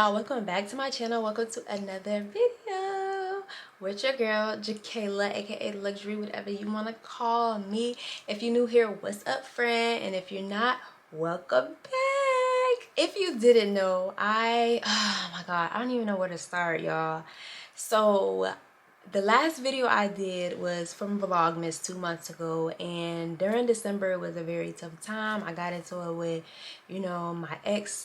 y'all, welcome back to my channel. Welcome to another video with your girl Jakayla, aka Luxury, whatever you want to call me. If you're new here, what's up, friend? And if you're not, welcome back. If you didn't know, oh my god, I don't even know where to start, y'all. So the last video I did was from Vlogmas 2 months ago, and during December it was a very tough time. I got into it with, my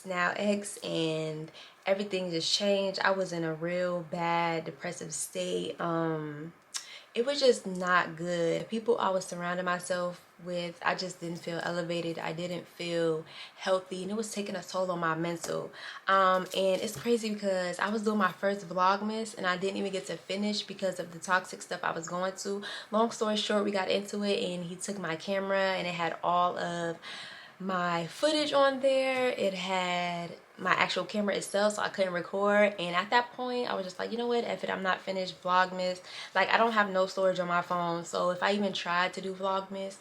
now ex, and everything just changed. I was in a real bad depressive state. It was just not good. The people I was surrounding myself with, I just didn't feel elevated. I didn't feel healthy, and it was taking a toll on my mental. And it's crazy because I was doing my first Vlogmas and I didn't even get to finish because of the toxic stuff I was going to. Long story short, we got into it and he took my camera and it had all of my footage on there. It had my actual camera itself, so I couldn't record. And at that point I was just like, you know what, F it, I'm not finished Vlogmas. Like, I don't have no storage on my phone, so if I even tried to do Vlogmas,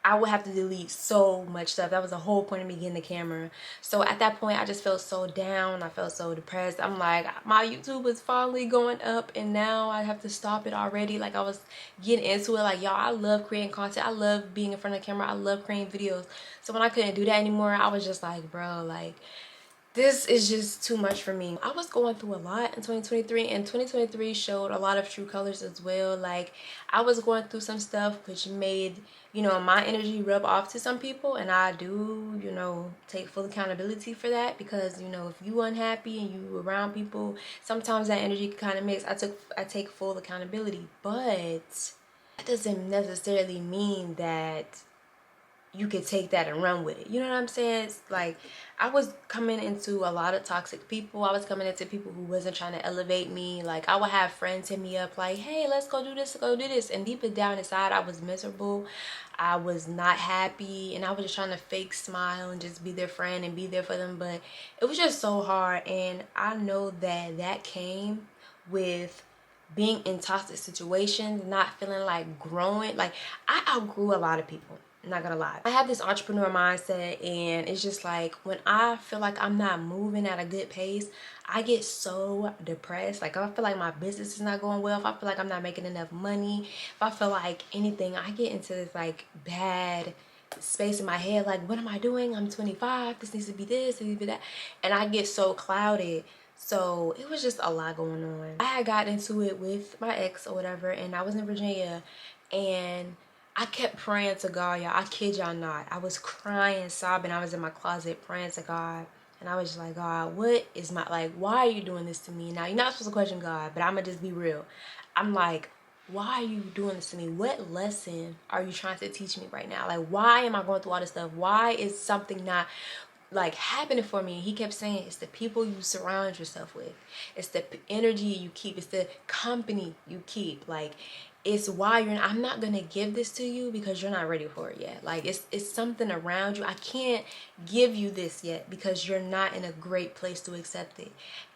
I would have to delete so much stuff. That was the whole point of me getting the camera. So at that point I just felt so down. I felt so depressed. I'm like, my YouTube was finally going up and now I have to stop it already. Like, I was getting into it. Like, y'all, I love creating content. I love being in front of the camera. I love creating videos. So when I couldn't do that anymore, I was just like, bro, like, this is just too much for me. I was going through a lot in 2023, and 2023 showed a lot of true colors as well. Like, I was going through some stuff which made, my energy rub off to some people, and I do, take full accountability for that, because, if you unhappy and you around people, sometimes that energy can kind of mix. I take full accountability, but that doesn't necessarily mean that you could take that and run with it. You know what I'm saying? It's like, I was coming into a lot of toxic people. I was coming into people who wasn't trying to elevate me. Like, I would have friends hit me up like, hey, let's go do this, go do this. And deep down inside, I was miserable. I was not happy. And I was just trying to fake smile and just be their friend and be there for them. But it was just so hard. And I know that came with being in toxic situations, not feeling like growing. Like, I outgrew a lot of people. Not gonna lie, I have this entrepreneur mindset, and it's just like, when I feel like I'm not moving at a good pace, I get so depressed. Like, if I feel like my business is not going well, if I feel like I'm not making enough money, if I feel like anything, I get into this like bad space in my head. Like, what am I doing? I'm 25, this needs to be this, this needs to be that, and I get so clouded. So it was just a lot going on. I had got into it with my ex or whatever, and I was in Virginia, and I kept praying to God, y'all. I kid y'all not. I was crying, sobbing. I was in my closet praying to God. And I was just like, God, what is like, why are you doing this to me? Now, you're not supposed to question God, but I'm going to just be real. I'm like, why are you doing this to me? What lesson are you trying to teach me right now? Like, why am I going through all this stuff? Why is something not like happening for me? He kept saying, it's the people you surround yourself with, it's the energy you keep, it's the company you keep. Like, it's why I'm not gonna give this to you because you're not ready for it yet. Like, it's something around you. I can't give you this yet because you're not in a great place to accept it.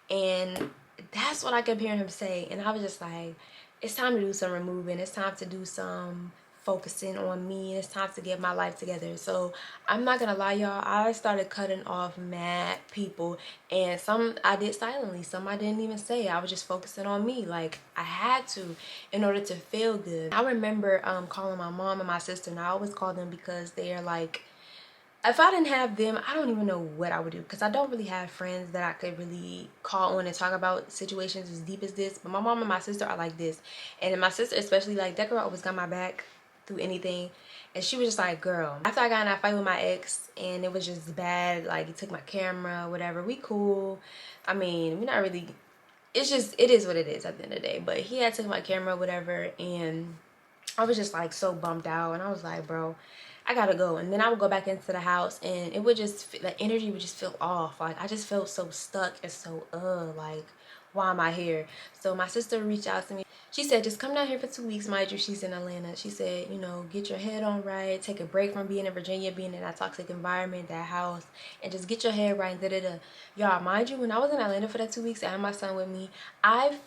And that's what I kept hearing him say. And I was just like, it's time to do some removing. It's time to do some focusing on me. It's time to get my life together. So I'm not gonna lie, y'all, I started cutting off mad people, and some I did silently, some I didn't even say. I was just focusing on me. Like, I had to, in order to feel good. I remember calling my mom and my sister, and I always call them because they are like, if I didn't have them, I don't even know what I would do, because I don't really have friends that I could really call on and talk about situations as deep as this. But my mom and my sister are like this. And my sister especially, like, that girl always got my back through anything. And she was just like, girl, after I got in that fight with my ex and it was just bad, like, he took my camera, whatever, we cool. I mean, we're not really, it's just, it is what it is at the end of the day. But he had took my camera, whatever, and I was just like so bummed out, and I was like, bro, I gotta go. And then I would go back into the house, and it would just, the energy would just feel off. Like, I just felt so stuck and so like, why am I here? So my sister reached out to me. She said, just come down here for 2 weeks. Mind you, she's in Atlanta. She said, get your head on right, take a break from being in Virginia, being in that toxic environment, that house, and just get your head right, and da-da-da. Y'all, mind you, when I was in Atlanta for that 2 weeks, I had my son with me, I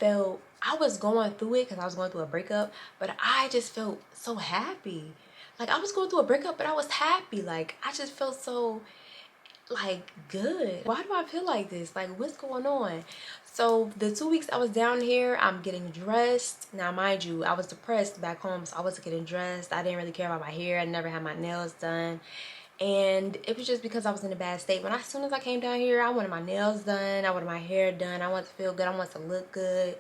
was going through it because I was going through a breakup, but I just felt so happy. Like, I was going through a breakup, but I was happy. Like, I just felt so, like good. Why do I feel like this? Like, what's going on? So the 2 weeks I was down here, I'm getting dressed. Now mind you, I was depressed back home, so I wasn't getting dressed. I didn't really care about my hair. I never had my nails done, and it was just because I was in a bad state. As soon as I came down here, I wanted my nails done, I wanted my hair done, I wanted to feel good, I wanted to look good.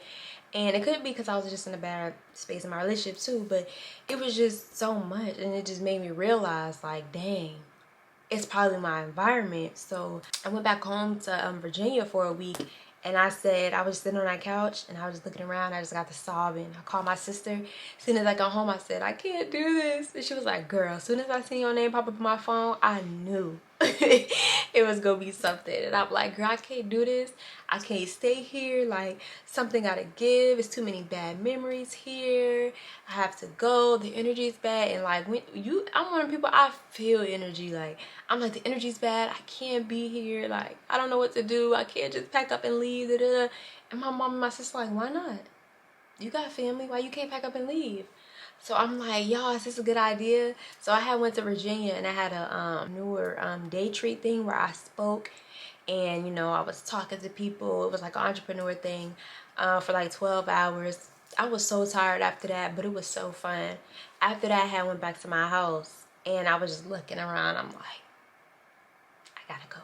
And it could be because I was just in a bad space in my relationship too, but it was just so much, and it just made me realize, like, dang, it's probably my environment. So I went back home to Virginia for a week, and I was sitting on that couch and I was just looking around. I just got to sobbing. I called my sister. As soon as I got home, I said, I can't do this. And she was like, girl, as soon as I seen your name pop up on my phone, I knew it was gonna be something. And I'm like, girl, I can't do this. I can't stay here. Like, something gotta give. It's too many bad memories here. I have to go. The energy is bad. And like, I'm one of the people, I feel energy. Like, I'm like, the energy's bad. I can't be here. Like, I don't know what to do. I can't just pack up and leave. Da, da, da. And my mom and my sister like, why not? You got family. Why you can't pack up and leave? So I'm like, y'all, is this a good idea? So I had went to Virginia, and I had a newer day treat thing where I spoke, and you know, I was talking to people. It was like an entrepreneur thing for like 12 hours. I was so tired after that, but it was so fun. After that, I had went back to my house, and I was just looking around. I'm like, I gotta go.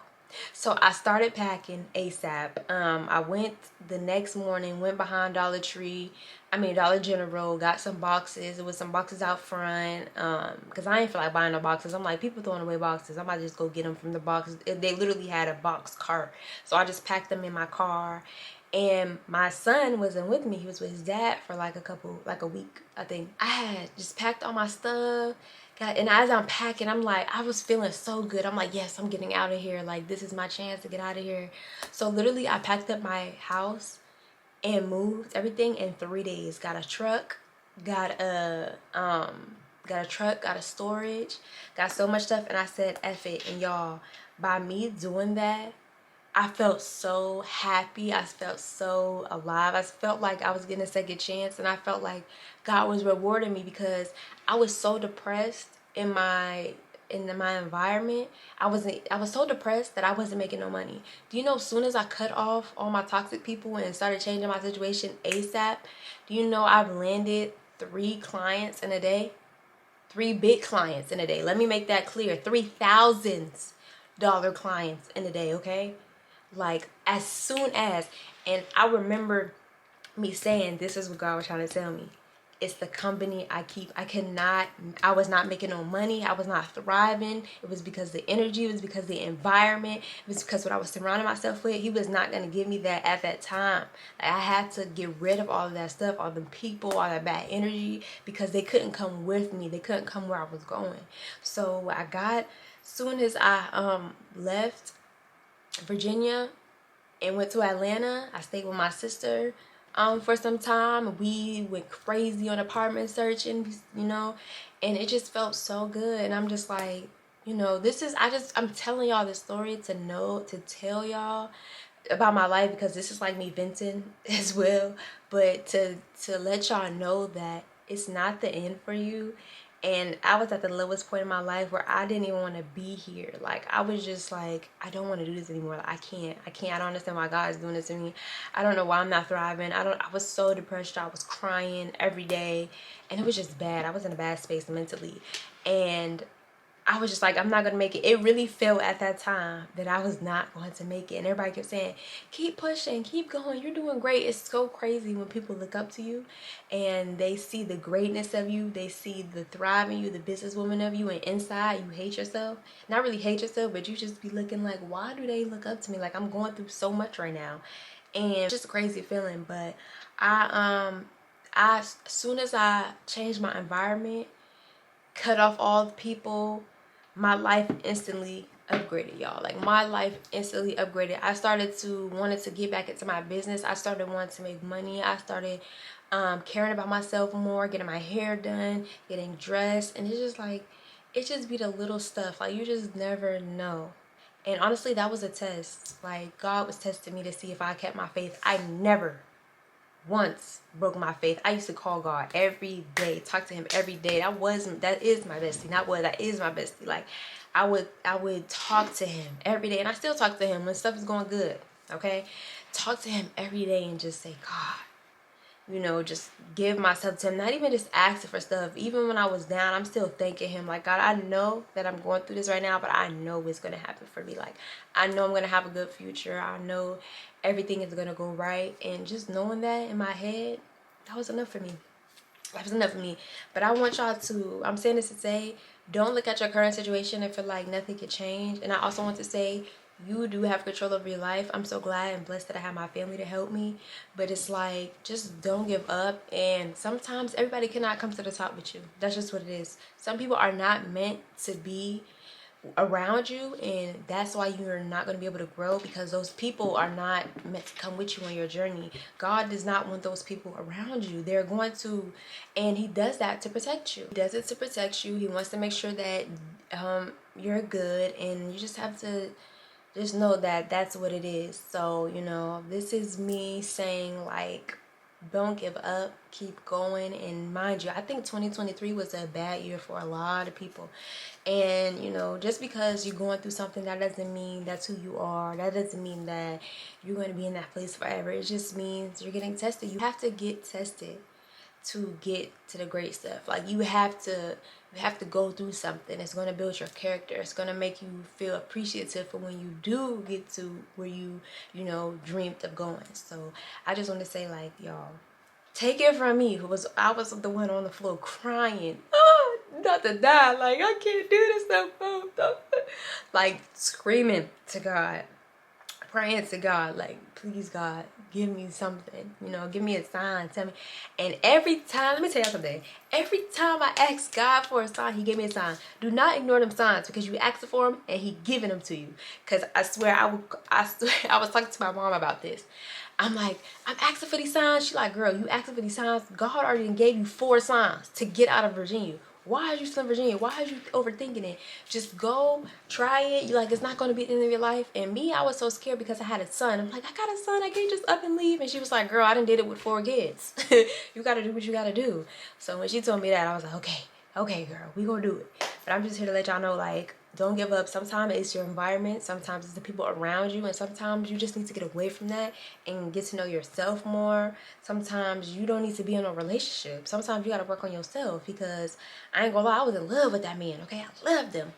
So I started packing ASAP. I went the next morning, went behind Dollar General, got some boxes. It was some boxes out front, because I ain't feel like buying no boxes. I'm like, people throwing away boxes, I might just go get them from the boxes. They literally had a box cart. So I just packed them in my car. And my son wasn't with me. He was with his dad for like a week, I think. I had just packed all my stuff. And as I'm packing, I'm like, I was feeling so good. I'm like, yes, I'm getting out of here. Like, this is my chance to get out of here. So literally, I packed up my house and moved everything in 3 days. Got a truck, got a storage, got so much stuff. And I said, F it. And y'all, by me doing that, I felt so happy. I felt so alive. I felt like I was getting a second chance, and I felt like God was rewarding me, because I was so depressed in my environment. I was so depressed that I wasn't making no money. Do you know, as soon as I cut off all my toxic people and started changing my situation ASAP, do you know I've landed 3 clients in a day? 3 big clients in a day. Let me make that clear. $3,000 clients in a day, okay? Like, as soon as. And I remember me saying, this is what God was trying to tell me. It's the company I keep. I was not making no money. I was not thriving. It was because the energy. It was because the environment. It was because what I was surrounding myself with. He was not going to give me that at that time. Like, I had to get rid of all of that stuff, all the people, all that bad energy, because they couldn't come with me. They couldn't come where I was going. So I got, soon as I left Virginia and went to Atlanta, I stayed with my sister for some time. We went crazy on apartment searching, you know, and it just felt so good. And I'm just like, you know, I'm telling y'all this story to tell y'all about my life, because this is like me venting as well, but to let y'all know that it's not the end for you. And I was at the lowest point in my life where I didn't even want to be here. Like, I was just like, I don't want to do this anymore. Like, I can't. I don't understand why God is doing this to me. I don't know why I'm not thriving. I was so depressed. I was crying every day, and it was just bad. I was in a bad space mentally, and I was just like, I'm not going to make it. It really felt at that time that I was not going to make it. And everybody kept saying, keep pushing, keep going. You're doing great. It's so crazy when people look up to you and they see the greatness of you. They see the thrive in you, the businesswoman of you. And inside, you hate yourself. Not really hate yourself, but you just be looking like, why do they look up to me? Like, I'm going through so much right now. And it's just a crazy feeling. But as soon as I changed my environment, cut off all the people, my life instantly upgraded, y'all. Like, my life instantly upgraded. I started to wanted to get back into my business. I started wanting to make money. I started caring about myself more, getting my hair done, getting dressed. And it's just like, it just be the little stuff. Like, you just never know. And honestly, that was a test. Like, God was testing me to see if I kept my faith. I never once broke my faith. I used to call God every day, talk to him every day. That is my bestie. That is my bestie. Like I would talk to him every day, and I still talk to him when stuff is going good. Okay, talk to him every day and just say, God, you know, just give myself to him. Not even just asking for stuff. Even when I was down, I'm still thanking him. Like, God, I know that I'm going through this right now, but I know it's going to happen for me. Like, I know I'm going to have a good future. I know everything is going to go right. And just knowing that in my head, that was enough for me. That was enough for me. But I want y'all to, I'm saying this to say, don't look at your current situation and feel like nothing can change. And I also want to say, you do have control over your life. I'm so glad and blessed that I have my family to help me. But it's like, just don't give up. And sometimes everybody cannot come to the top with you. That's just what it is. Some people are not meant to be around you, and that's why you're not going to be able to grow, because those people are not meant to come with you on your journey. God does not want those people around you. They're going to, and he does that to protect you. He does it to protect you. He wants to make sure that you're good, and you just have to just know that that's what it is. So, you know, this is me saying, like, don't give up, keep going. And mind you, I think 2023 was a bad year for a lot of people. And, you know, just because you're going through something, that doesn't mean that's who you are. That doesn't mean that you're going to be in that place forever. It just means you're getting tested. You have to get tested to get to the great stuff. Like, you have to go through something. It's going to build your character. It's going to make you feel appreciative for when you do get to where you know, dreamed of going. So I just want to say, like, y'all, take it from me, I was the one on the floor crying, oh, not to die, like, I can't do this no more, like screaming to God, praying to God, like, please God, give me something, you know, give me a sign, tell me. And every time, let me tell you something, every time I ask God for a sign, he gave me a sign. Do not ignore them signs, because you asked for them and he giving them to you. Because I swear, I was talking to my mom about this. I'm like, I'm asking for these signs. She's like, girl, you asking for these signs? God already gave you 4 signs to get out of Virginia. Why are you still in Virginia? Why are you overthinking it? Just go, try it. You like, it's not going to be the end of your life. And me, I was so scared because I had a son. I'm like, I got a son. I can't just up and leave. And she was like, girl, I done did it with 4 kids. You got to do what you got to do. So when she told me that, I was like, okay, girl, we gonna do it. But I'm just here to let y'all know, like, don't give up. Sometimes it's your environment, sometimes it's the people around you, and sometimes you just need to get away from that and get to know yourself more. Sometimes you don't need to be in a relationship. Sometimes you got to work on yourself, because I ain't gonna lie, I was in love with that man, okay? I loved him,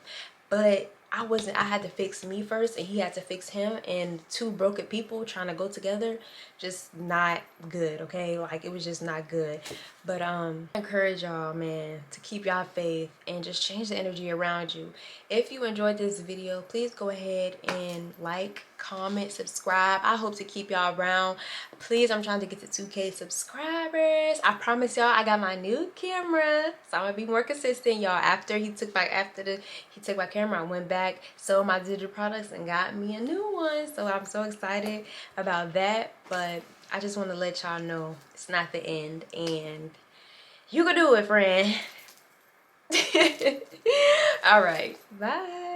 but I had to fix me first, and he had to fix him, and 2 broken people trying to go together, just not good, okay? Like, it was just not good. But I encourage y'all, man, to keep y'all faith and just change the energy around you. If you enjoyed this video, please go ahead and like, comment, subscribe. I hope to keep y'all around. Please, I'm trying to get to 2K subscribers. I promise y'all, I got my new camera, so I'm gonna be more consistent, y'all. After he took my camera, I went back, sold my digital products, and got me a new one. So I'm so excited about that. But I just want to let y'all know it's not the end, and you can do it, friend. All right, bye.